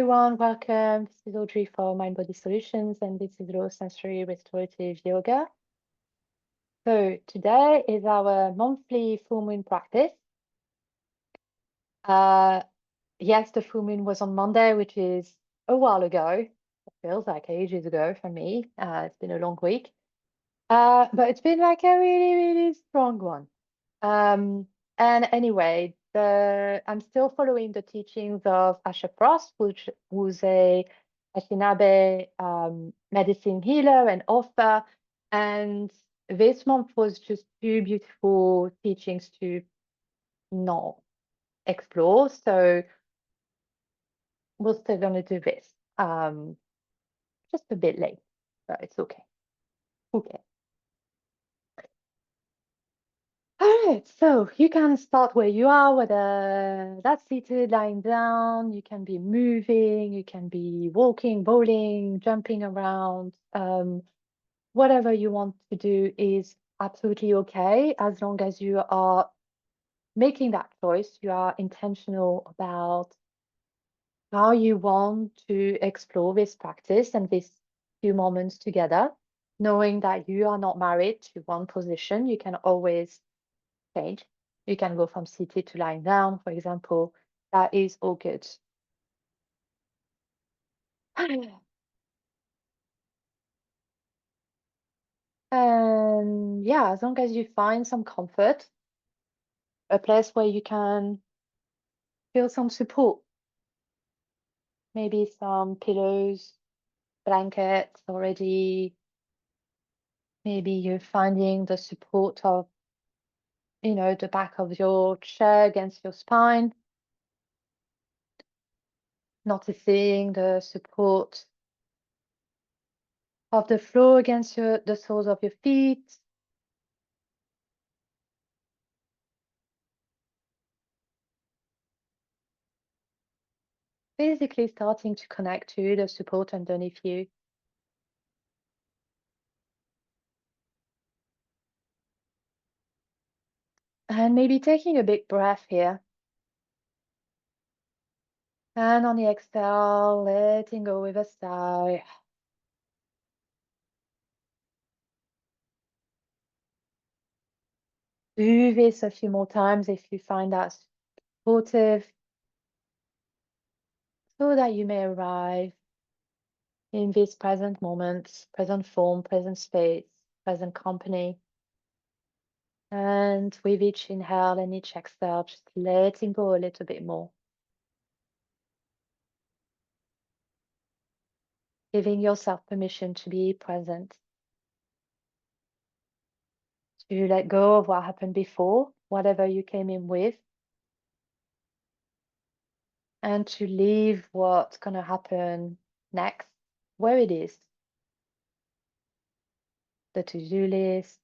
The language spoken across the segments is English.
everyone, welcome. This is Audrey for Mind Body Solutions, and this is Low Sensory Restorative Yoga. So today is our monthly full moon practice. Yes, the full moon was on Monday, which is a while ago. It feels like ages ago for me. It's been a long week, but it's been like a really, really strong one. And anyway, I'm still following the teachings of Asha, who's a Ashinabe medicine healer and author. And this month was just two beautiful teachings to not explore. So we're still going to do this. Just a bit late, but it's okay. Okay. All right, so you can start where you are, whether that's seated, lying down, you can be moving, you can be walking, bowling, jumping around. Whatever you want to do is absolutely okay, as long as you are making that choice, you are intentional about how you want to explore this practice and these few moments together, knowing that you are not married to one position. You can always change. You can go from seated to lying down, for example. That is all good. And yeah, as long as you find some comfort, a place where you can feel some support, maybe some pillows, blankets already. Maybe you're finding the support of, the back of your chair against your spine, noticing the support of the floor against the soles of your feet. Basically starting to connect to the support underneath you. And maybe taking a big breath here. And on the exhale, letting go with a sigh. Do this a few more times if you find that supportive, so that you may arrive in this present moment, present form, present space, present company. And with each inhale and each exhale, just letting go a little bit more. Giving yourself permission to be present. To let go of what happened before, whatever you came in with. And to leave what's going to happen next where it is. The to-do list,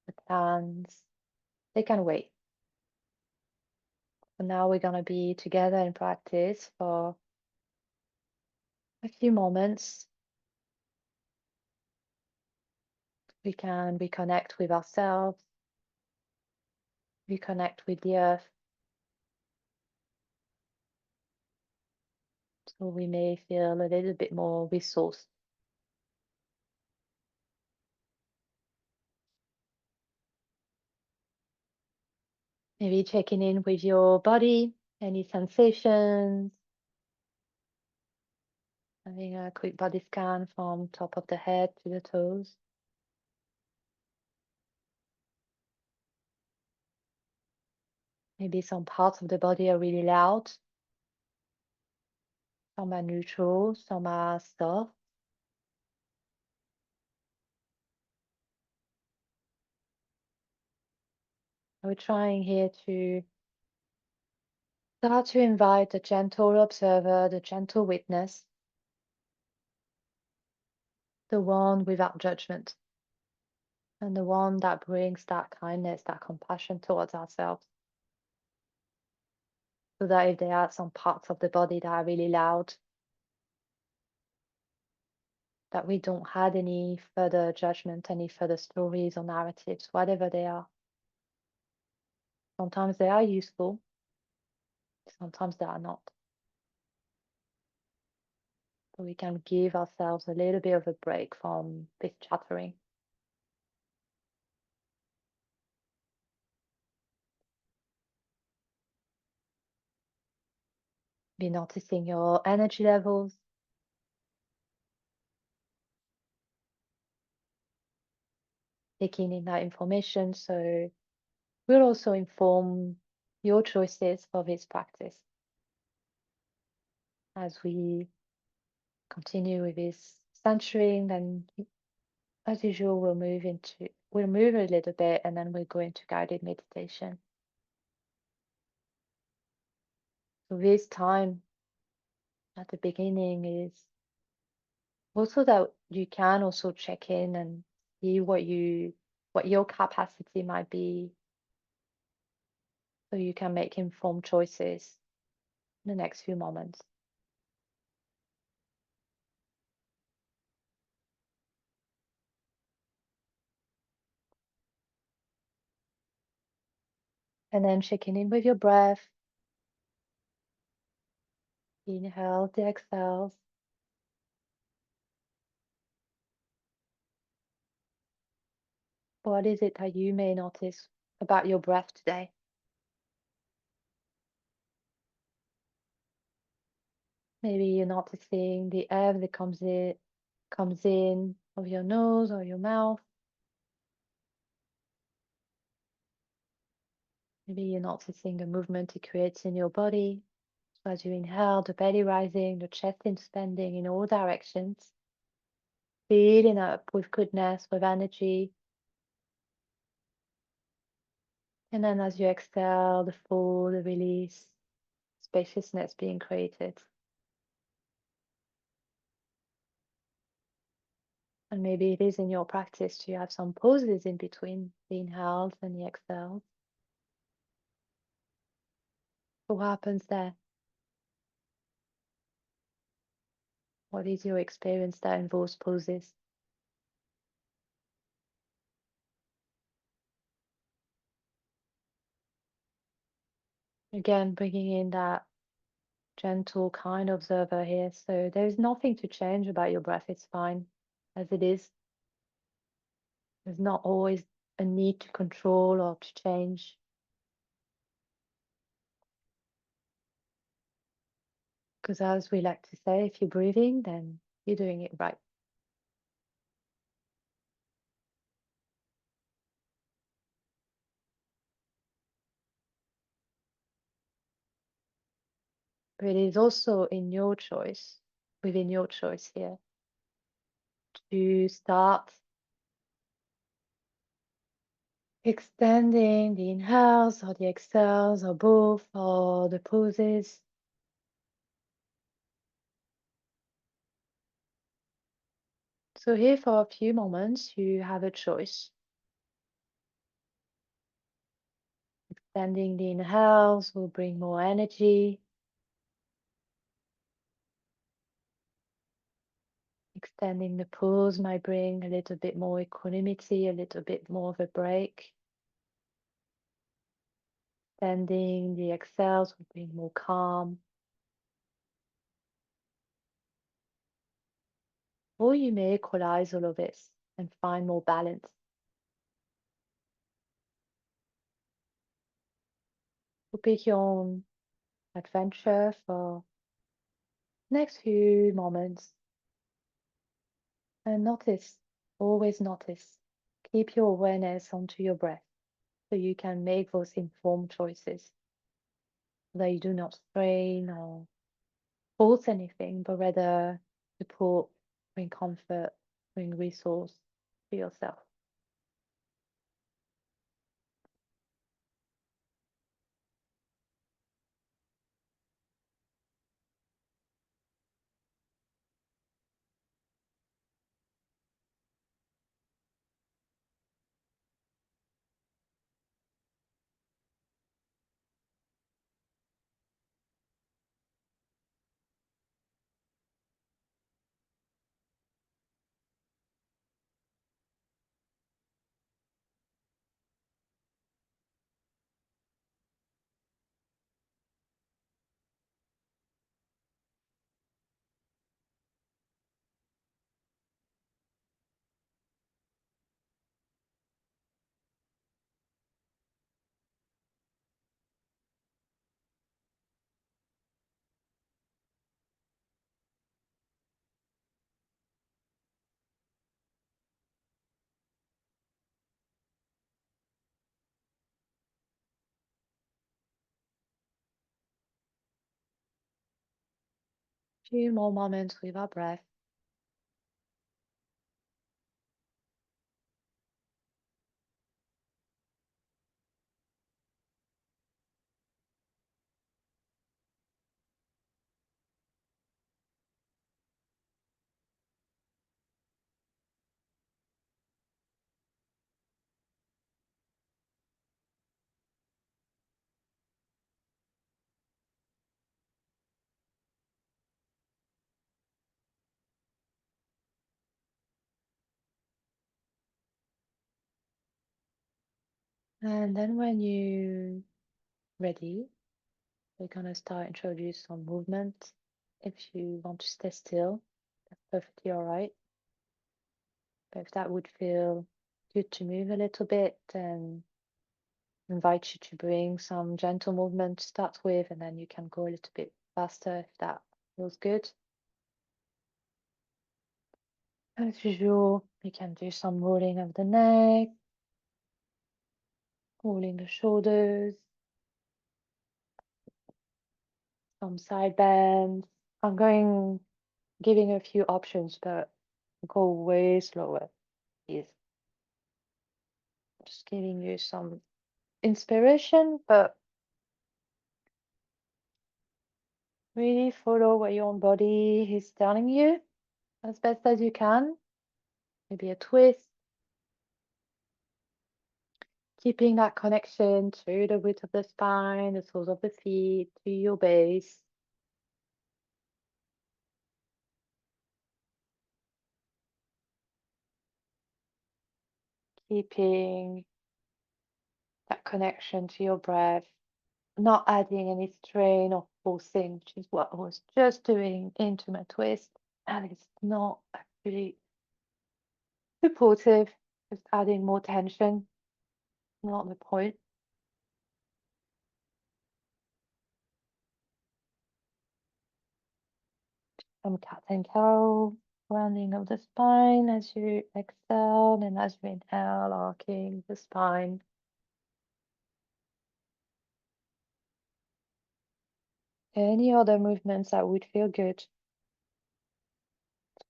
the plans, they can wait. So now we're going to be together in practice for a few moments. We can reconnect with ourselves, reconnect with the earth. So we may feel a little bit more resourced. Maybe checking in with your body, any sensations, having a quick body scan from top of the head to the toes. Maybe some parts of the body are really loud. Some are neutral, some are soft. We're trying here to start to invite the gentle observer, the gentle witness, the one without judgment, and the one that brings that kindness, that compassion towards ourselves. So that if there are some parts of the body that are really loud, that we don't have any further judgment, any further stories or narratives, whatever they are. Sometimes they are useful, sometimes they are not. So we can give ourselves a little bit of a break from this chattering. Be noticing your energy levels, taking in that information. So will also inform your choices for this practice as we continue with this centering. Then, as usual, we'll move a little bit, and then we'll go into guided meditation. So this time at the beginning is also that you can also check in and see what your capacity might be, so you can make informed choices in the next few moments. And then checking in with your breath. Inhale the exhales. What is it that you may notice about your breath today? Maybe you're noticing the air that comes in of your nose or your mouth. Maybe you're noticing a movement it creates in your body. So as you inhale, the belly rising, the chest expanding in all directions, filling up with goodness, with energy. And then as you exhale, the release, spaciousness being created. And maybe it is in your practice to have some pauses in between the inhales and the exhales. So what happens there? What is your experience there in those pauses? Again, bringing in that gentle, kind observer here. So there's nothing to change about your breath. It's fine as it is. There's not always a need to control or to change. Because as we like to say, if you're breathing, then you're doing it right. But it is also in your choice, within your choice here, to start extending the inhales or the exhales or both or the pauses. So here for a few moments, you have a choice. Extending the inhales will bring more energy. Extending the pause might bring a little bit more equanimity, a little bit more of a break. Extending the exhales will bring more calm. Or you may equalize all of this and find more balance. So pick your own adventure for next few moments and notice, always notice. Keep your awareness onto your breath so you can make those informed choices. That you do not strain or force anything, but rather support, bring comfort, bring resource to yourself. Few more moments with our breath. And then when you're ready, we're gonna start introduce some movement. If you want to stay still, that's perfectly all right. But if that would feel good to move a little bit, then invite you to bring some gentle movement to start with, and then you can go a little bit faster if that feels good. As usual, you can do some rolling of the neck, rolling the shoulders, some side bends. I'm giving a few options, but go way slower, please. Just giving you some inspiration, but really follow what your own body is telling you as best as you can. Maybe a twist, keeping that connection to the root of the spine, the soles of the feet, to your base. Keeping that connection to your breath, not adding any strain or forcing, which is what I was just doing into my twist. And it's not actually supportive, just adding more tension, not the point. From cat and cow, rounding of the spine as you exhale, and as you inhale, arcing the spine. Any other movements that would feel good,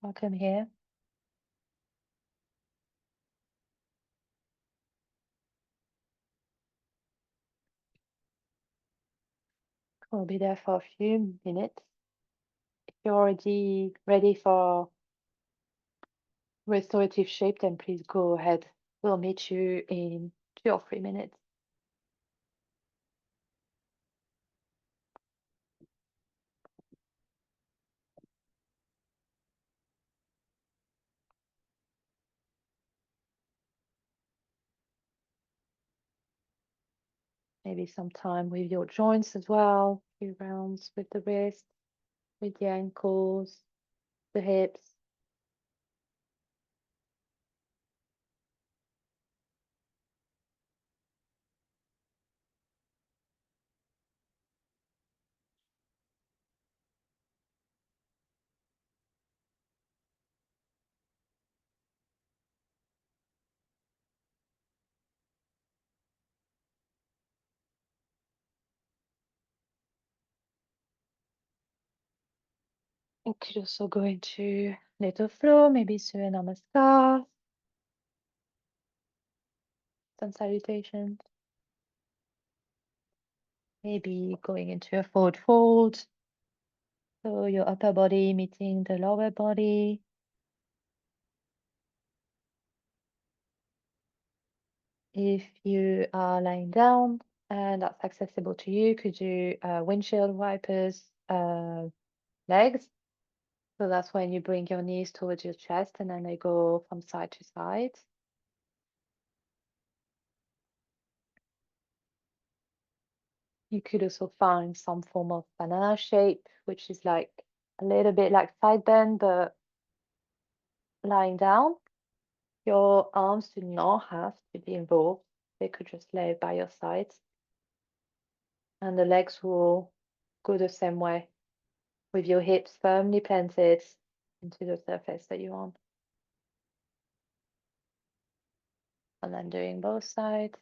welcome here. We'll be there for a few minutes. If you're already ready for restorative shape, then please go ahead. We'll meet you in 2 or 3 minutes. Maybe some time with your joints as well. A few rounds with the wrist, with the ankles, the hips. You could also go into little flow, maybe Surya Namaskar, sun salutations. Maybe going into a forward fold. So your upper body meeting the lower body. If you are lying down and that's accessible to you, could you windshield wipers legs? So that's when you bring your knees towards your chest and then they go from side to side. You could also find some form of banana shape, which is like a little bit like side bend, but lying down. Your arms do not have to be involved. They could just lay by your sides. And the legs will go the same way, with your hips firmly planted into the surface that you're on. And then doing both sides.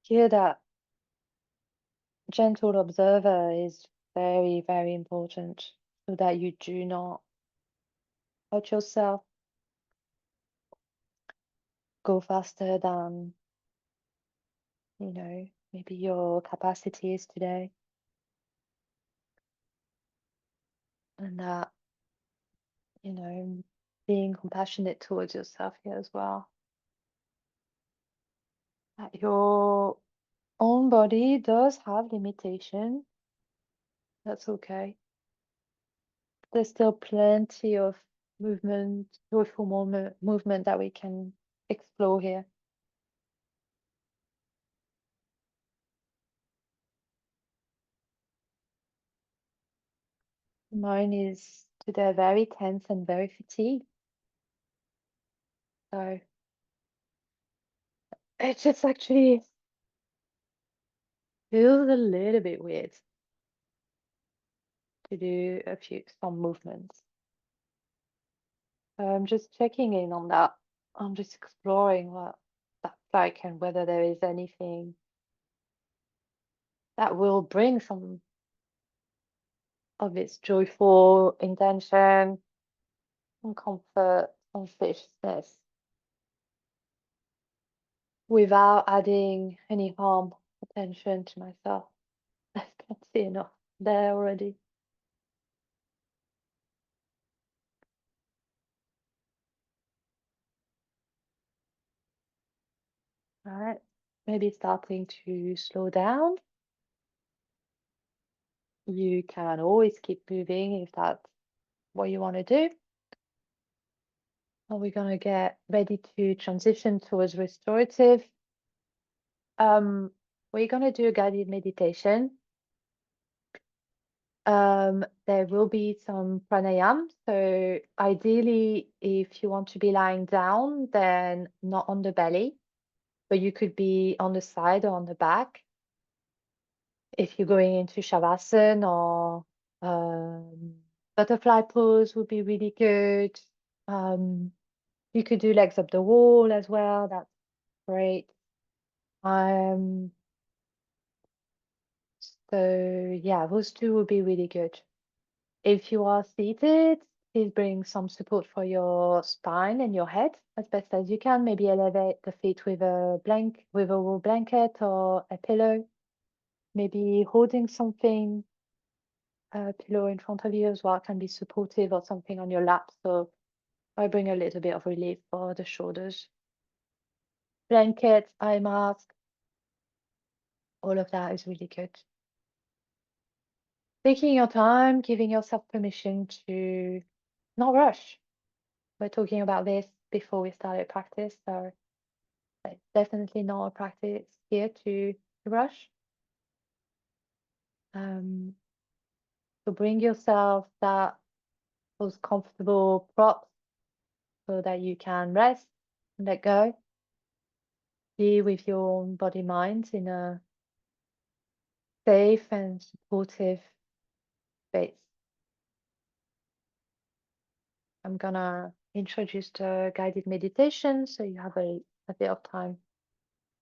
Here, that gentle observer is very, very important so that you do not hurt yourself, go faster than, maybe your capacity is today. And that, being compassionate towards yourself here as well. That your own body does have limitation. That's okay. There's still plenty of joyful movement that we can explore here. Mine is today very tense and very fatigued. So it just actually feels a little bit weird to do some movements. So I'm just checking in on that. I'm just exploring what that's like and whether there is anything that will bring some of its joyful intention, some comfort, some spaciousness, without adding any harm or tension to myself. I can't see enough there already. All right, maybe starting to slow down. You can always keep moving if that's what you want to do. And we're going to get ready to transition towards restorative. We're going to do a guided meditation. There will be some pranayam. So ideally, if you want to be lying down, then not on the belly, but you could be on the side or on the back. If you're going into shavasana or butterfly pose would be really good. You could do legs up the wall as well. That's great. So yeah, those two would be really good. If you are seated, please bring some support for your spine and your head as best as you can. Maybe elevate the feet with a wool blanket or a pillow. Maybe holding something, a pillow in front of you as well can be supportive, or something on your lap. So I bring a little bit of relief for the shoulders. Blanket, eye mask, all of that is really good. Taking your time, giving yourself permission to not rush. We're talking about this before we started practice, so it's definitely not a practice here to rush. So bring yourself those comfortable props so that you can rest and let go. Be with your own body mind in a safe and supportive space. I'm gonna introduce the guided meditation so you have a bit of time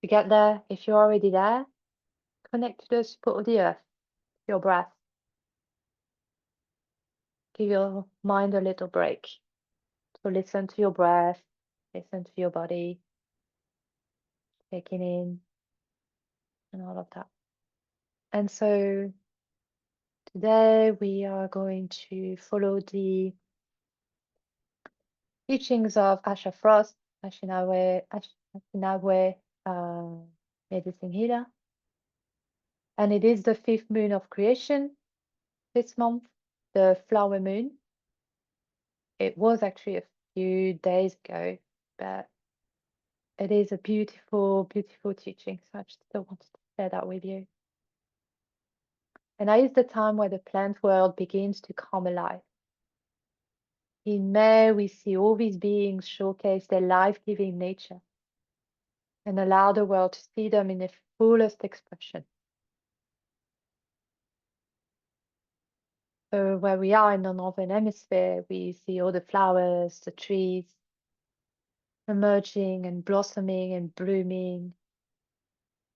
to get there. If you're already there, connect to the support of the earth, your breath. Give your mind a little break. So listen to your breath, listen to your body, taking in and all of that. And so today we are going to follow the teachings of Asha Frost, Ashinawe medicine healer. And it is the 5th moon of creation this month, the flower moon. It was actually a few days ago, but it is a beautiful, beautiful teaching. So I just still wanted to share that with you. And that is the time where the plant world begins to come alive. In May, we see all these beings showcase their life-giving nature and allow the world to see them in their fullest expression. So where we are in the Northern Hemisphere, we see all the flowers, the trees emerging and blossoming and blooming.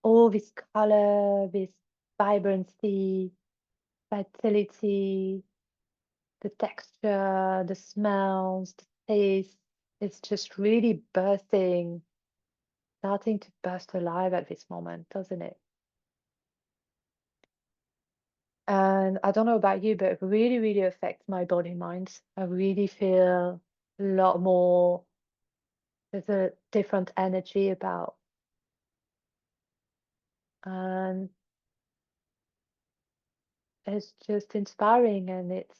all this color, this vibrancy, vitality, the texture, the smells, the taste. It's just really bursting, starting to burst alive at this moment, doesn't it? And I don't know about you, but it really, really affects my body and mind. I really feel a lot more, there's a different energy about, and it's just inspiring and it's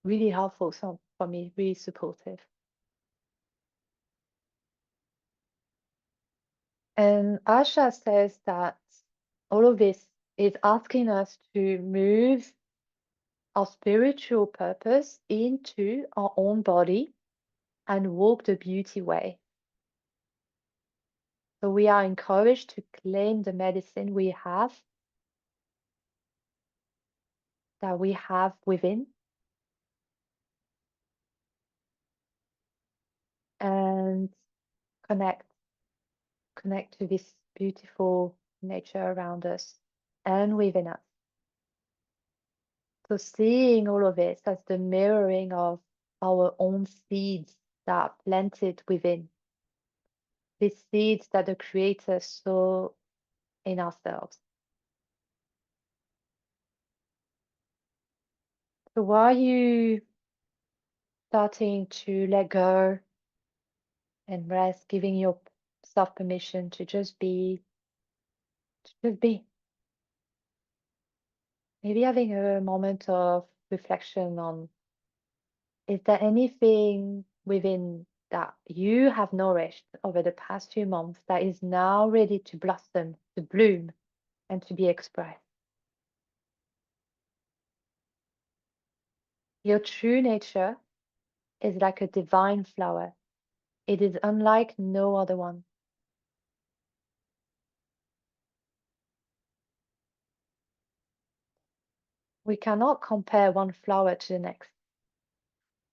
really helpful so for me, really supportive. And Asha says that all of this is asking us to move our spiritual purpose into our own body and walk the beauty way. So we are encouraged to claim the medicine that we have within, and connect to this beautiful nature around us and within us. So seeing all of this as the mirroring of our own seeds that are planted within, these seeds that the Creator saw in ourselves. So while you starting to let go and rest, giving yourself permission to just be, maybe having a moment of reflection on, is there anything within that you have nourished over the past few months that is now ready to blossom, to bloom, and to be expressed? Your true nature is like a divine flower. It is unlike no other one. We cannot compare one flower to the next.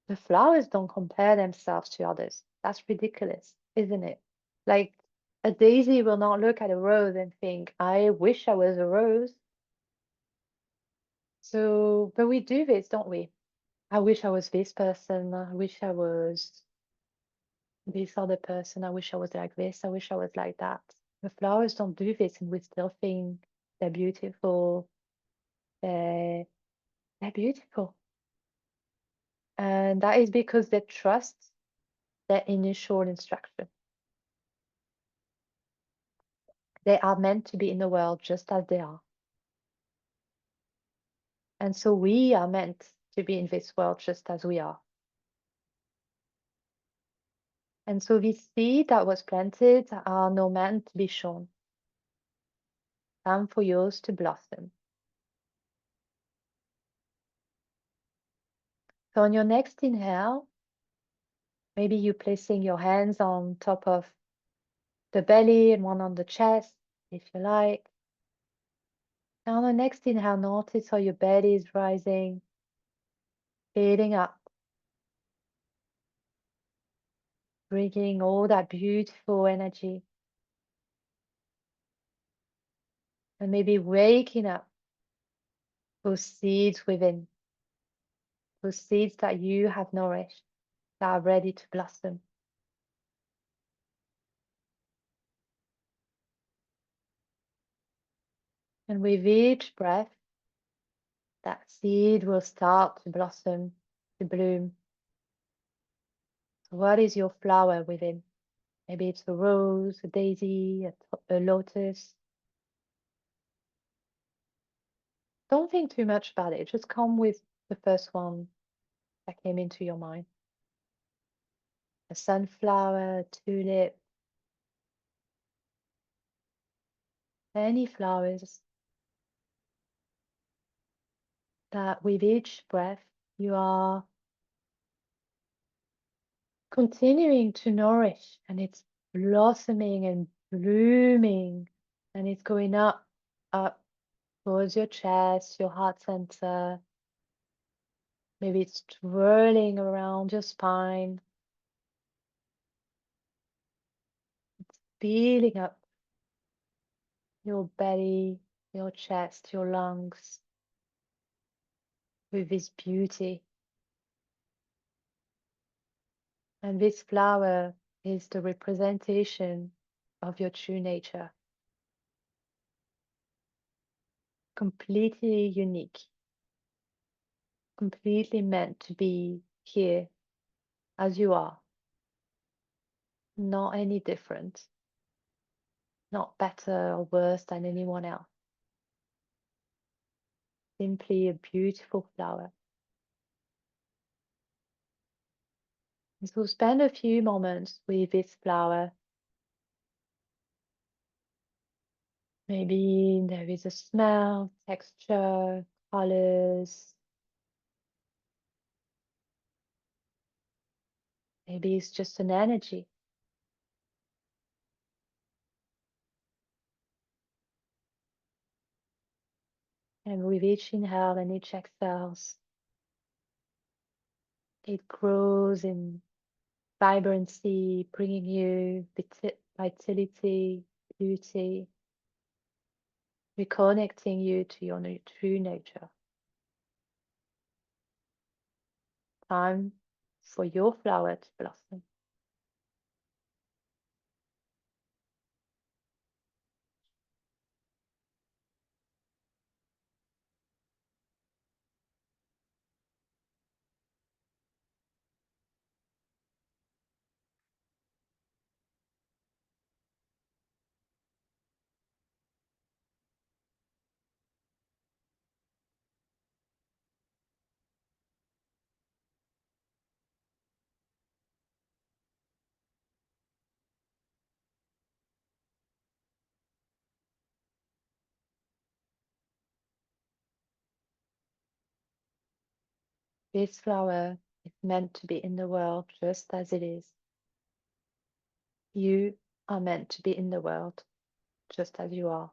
The flowers don't compare themselves to others. That's ridiculous, isn't it? Like, a daisy will not look at a rose and think, I wish I was a rose. So, but we do this, don't we? I wish I was this person. I wish I was this other person. I wish I was like this. I wish I was like that. The flowers don't do this, and we still think they're beautiful. They're, they're beautiful. And that is because they trust their initial instruction. They are meant to be in the world just as they are. And so we are meant to be in this world just as we are. And so this seed that was planted are now meant to be shown. Time for yours to blossom. So on your next inhale, maybe you placing your hands on top of the belly and one on the chest, if you like. And on the next inhale, notice how your belly is rising, filling up, bringing all that beautiful energy. And maybe waking up those seeds within, those seeds that you have nourished, that are ready to blossom. And with each breath, that seed will start to blossom, to bloom. So what is your flower within? Maybe it's a rose, a daisy, a lotus. Don't think too much about it. Just come with the first one that came into your mind. A sunflower, a tulip, any flowers that with each breath you are continuing to nourish, and it's blossoming and blooming, and it's going up towards your chest, your heart center. Maybe it's twirling around your spine. filling up your belly, your chest, your lungs with this beauty. And this flower is the representation of your true nature, completely unique, completely meant to be here as you are, not any different, not better or worse than anyone else. Simply a beautiful flower. And so spend a few moments with this flower. Maybe there is a smell, texture, colors. Maybe it's just an energy. And with each inhale and each exhale, it grows in vibrancy, bringing you vitality, beauty, reconnecting you to your true nature. Time for your flower to blossom. This flower is meant to be in the world just as it is. You are meant to be in the world just as you are.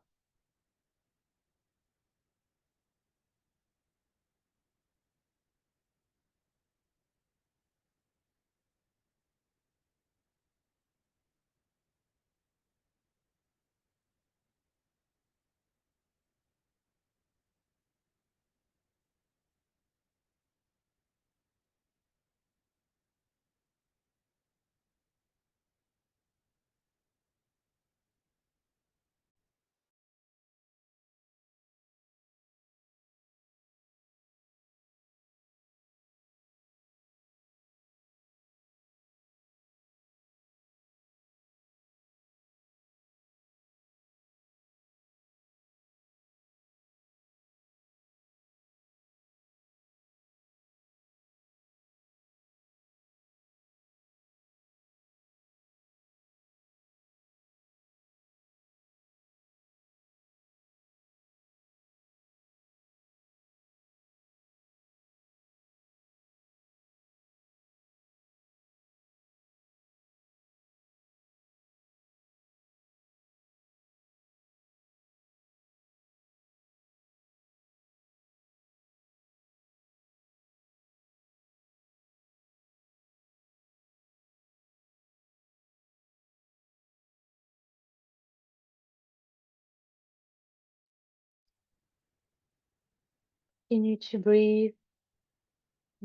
Continue to breathe.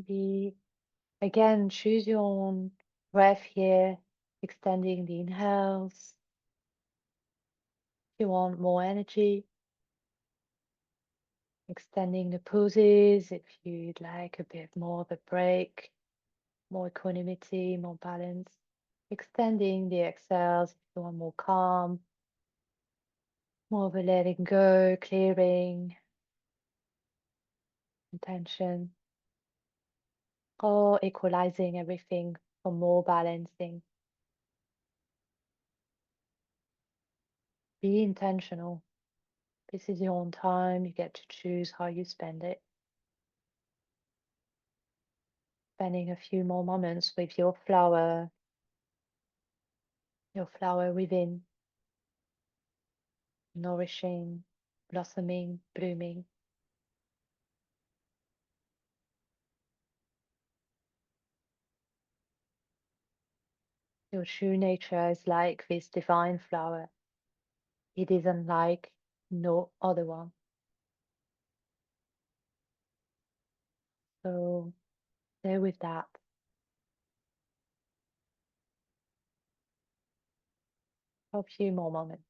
Be again, choose your own breath here, extending the inhales. If you want more energy, extending the pauses if you'd like a bit more of a break, more equanimity, more balance. Extending the exhales if you want more calm, more of a letting go, clearing, intention, or equalizing everything for more balancing. Be intentional. This is your own time. You get to choose how you spend it. Spending a few more moments with your flower within, nourishing, blossoming, blooming. Your true nature is like this divine flower. It isn't like no other one. So stay with that. For a few more moments.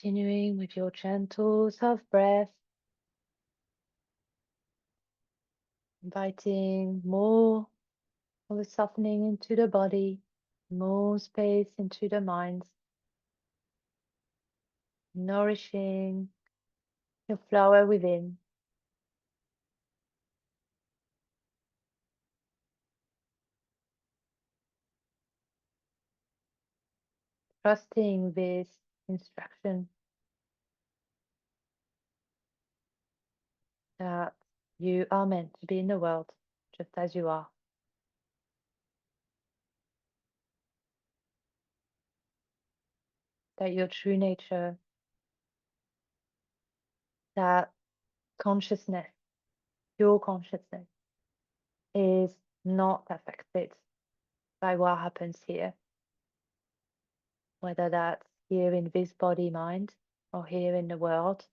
Continuing with your gentle self breath, inviting more of a softening into the body, more space into the mind, nourishing your flower within. Trusting this instruction that you are meant to be in the world just as you are, that your true nature, that consciousness, your consciousness is not affected by what happens here, whether that's here in this body mind or here in the world.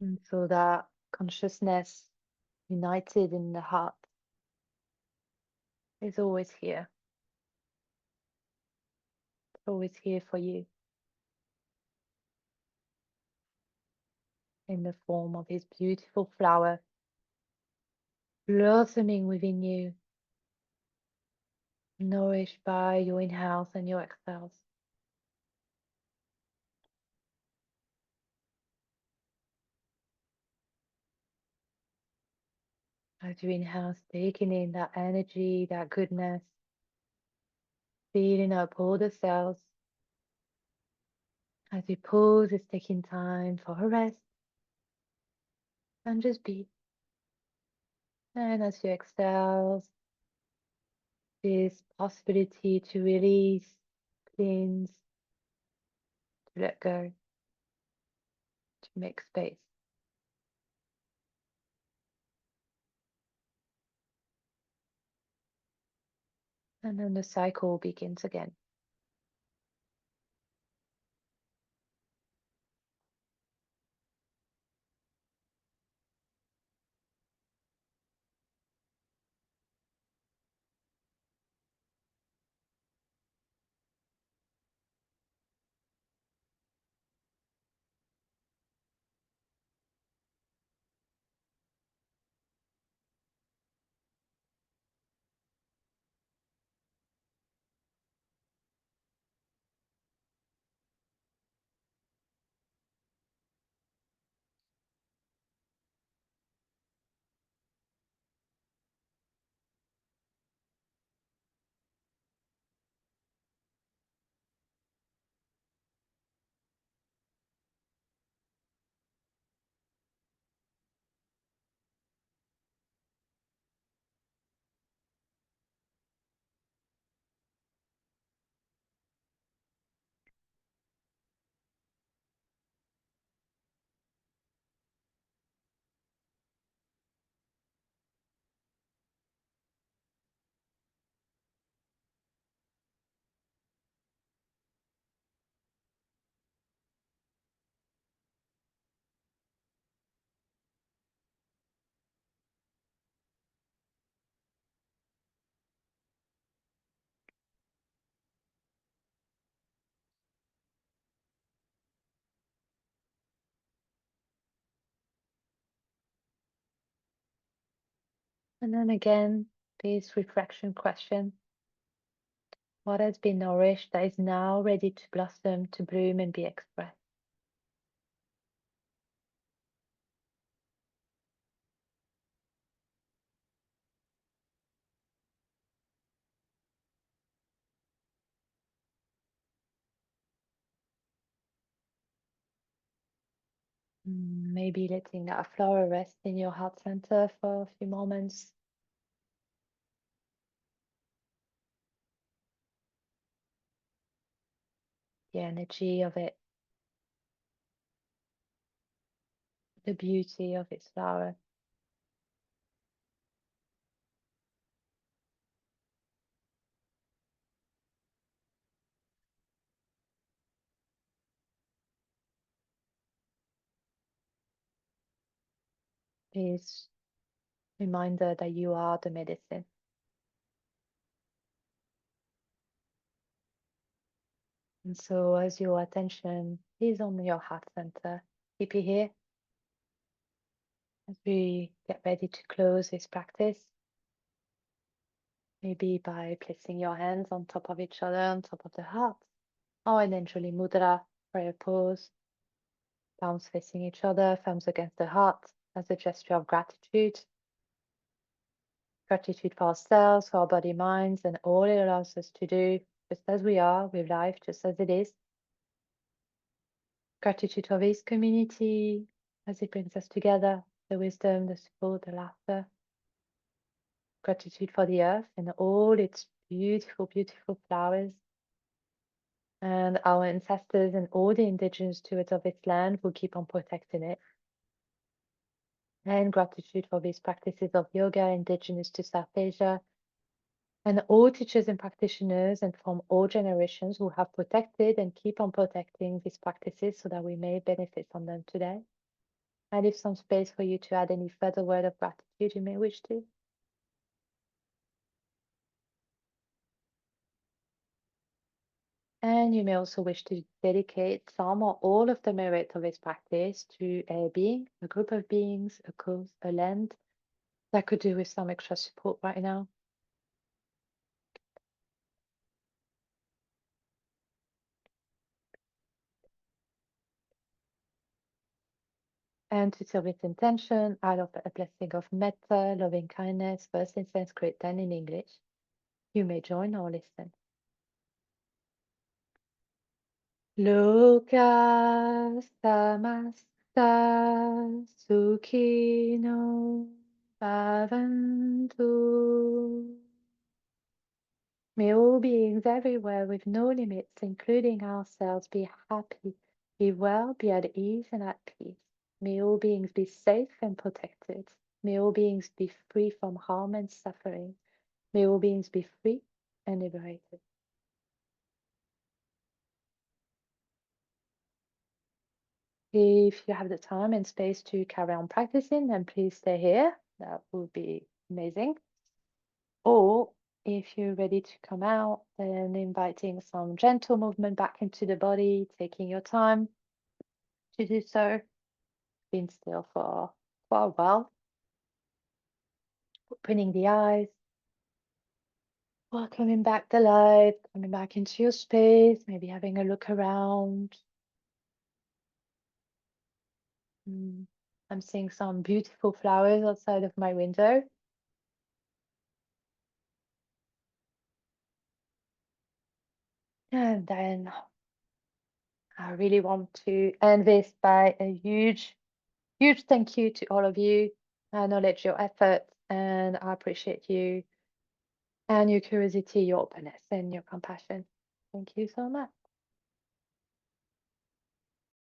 And so that consciousness united in the heart is always here. It's always here for you in the form of this beautiful flower blossoming within you, nourished by your inhales and your exhales. As you inhale, taking in that energy, that goodness, filling up all the cells. As you pause, it's taking time for a rest and just be. And as you exhale, this possibility to release, cleanse, to let go, to make space. And then the cycle begins again. And then again, this reflection question. What has been nourished that is now ready to blossom, to bloom, and be expressed? Maybe letting that flower rest in your heart center for a few moments. The energy of it, the beauty of its flower. This reminder that you are the medicine. And so as your attention is on your heart center, keep it here as we get ready to close this practice. Maybe by placing your hands on top of each other, on top of the heart, or in Anjali Mudra, prayer pose, palms facing each other, thumbs against the heart, as a gesture of gratitude. Gratitude for ourselves, for our body, minds, and all it allows us to do, just as we are, with life, just as it is. Gratitude for this community, as it brings us together, the wisdom, the support, the laughter. Gratitude for the earth and all its beautiful, beautiful flowers. And our ancestors and all the indigenous stewards of its land who keep on protecting it. And gratitude for these practices of yoga indigenous to South Asia, and all teachers and practitioners and from all generations who have protected and keep on protecting these practices so that we may benefit from them today. I leave some space for you to add any further word of gratitude you may wish to. And you may also wish to dedicate some or all of the merit of this practice to a being, a group of beings, a cause, a land that could do with some extra support right now. And to serve with intention, I offer a blessing of metta, loving kindness, first in Sanskrit, then in English. You may join or listen. Loka samasta sukhino bhavantu. May all beings everywhere with no limits, including ourselves, be happy, be well, be at ease and at peace. May all beings be safe and protected. May all beings be free from harm and suffering. May all beings be free and liberated. If you have the time and space to carry on practicing, then please stay here. That would be amazing. Or if you're ready to come out, then inviting some gentle movement back into the body, taking your time to do so. Being still for a while, opening the eyes, welcoming back the light, coming back into your space, maybe having a look around. I'm seeing some beautiful flowers outside of my window. And then I really want to end this by a huge, huge thank you to all of you. I acknowledge your efforts and I appreciate you and your curiosity, your openness, and your compassion. Thank you so much.